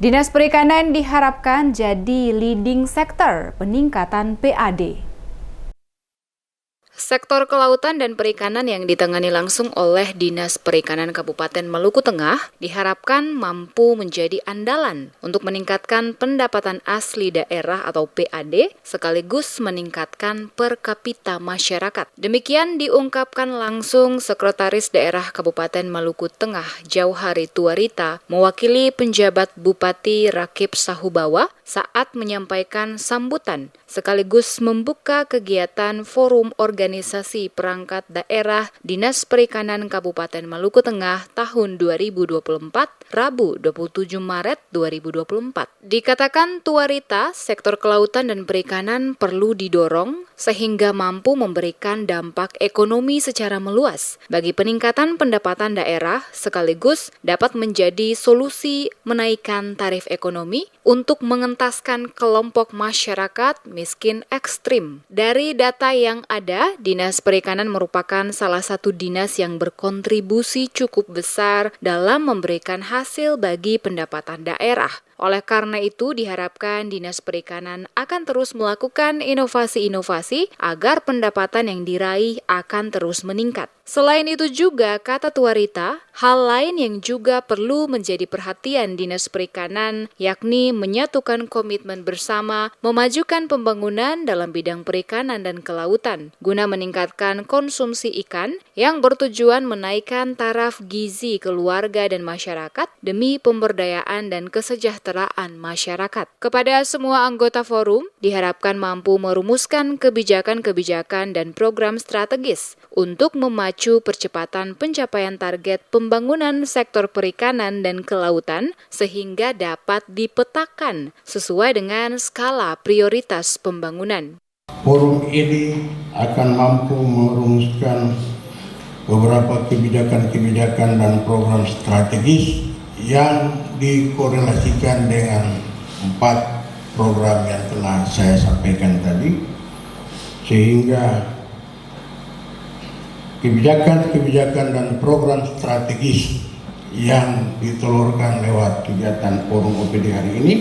Dinas Perikanan diharapkan jadi leading sector peningkatan PAD. Sektor kelautan dan perikanan yang ditangani langsung oleh Dinas Perikanan Kabupaten Maluku Tengah diharapkan mampu menjadi andalan untuk meningkatkan pendapatan asli daerah atau PAD sekaligus meningkatkan per kapita masyarakat. Demikian diungkapkan langsung Sekretaris Daerah Kabupaten Maluku Tengah Jauhari Tuarita mewakili penjabat Bupati Rakib Sahubawa saat menyampaikan sambutan sekaligus membuka kegiatan Forum Organisasi Perangkat Daerah Dinas Perikanan Kabupaten Maluku Tengah tahun 2024, Rabu 27 Maret 2024. Dikatakan Tuarita, sektor kelautan dan perikanan perlu didorong sehingga mampu memberikan dampak ekonomi secara meluas bagi peningkatan pendapatan daerah sekaligus dapat menjadi solusi menaikkan tarif ekonomi untuk mengentaskan kelompok masyarakat miskin ekstrim. Dari data yang ada, Dinas Perikanan merupakan salah satu dinas yang berkontribusi cukup besar dalam memberikan hasil bagi pendapatan daerah. Oleh karena itu, diharapkan Dinas Perikanan akan terus melakukan inovasi-inovasi agar pendapatan yang diraih akan terus meningkat. Selain itu juga, kata Tuarita, hal lain yang juga perlu menjadi perhatian Dinas Perikanan yakni menyatukan komitmen bersama memajukan pembangunan dalam bidang perikanan dan kelautan guna meningkatkan konsumsi ikan yang bertujuan menaikkan taraf gizi keluarga dan masyarakat demi pemberdayaan dan kesejahteraan masyarakat. Kepada semua anggota forum, diharapkan mampu merumuskan kebijakan-kebijakan dan program strategis untuk memacu percepatan pencapaian target pembangunan sektor perikanan dan kelautan sehingga dapat dipetakan sesuai dengan skala prioritas pembangunan. Forum ini akan mampu merumuskan beberapa kebijakan-kebijakan dan program strategis yang dikorelasikan dengan 4 program yang telah saya sampaikan tadi, sehingga kebijakan-kebijakan dan program strategis yang ditelurkan lewat kegiatan Forum OPD hari ini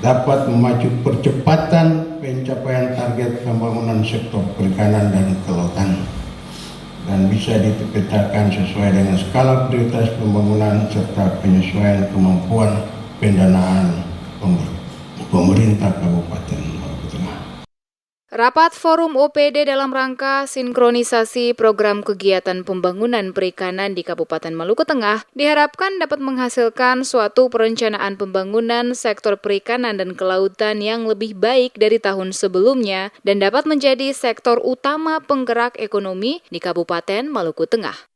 dapat memacu percepatan pencapaian target pembangunan sektor perikanan dan kelautan dan bisa dipetakan sesuai dengan skala prioritas pembangunan serta penyesuaian kemampuan pendanaan pemerintah Kabupaten Maluku Tengah. Rapat Forum OPD dalam rangka sinkronisasi program kegiatan pembangunan perikanan di Kabupaten Maluku Tengah diharapkan dapat menghasilkan suatu perencanaan pembangunan sektor perikanan dan kelautan yang lebih baik dari tahun sebelumnya dan dapat menjadi sektor utama penggerak ekonomi di Kabupaten Maluku Tengah.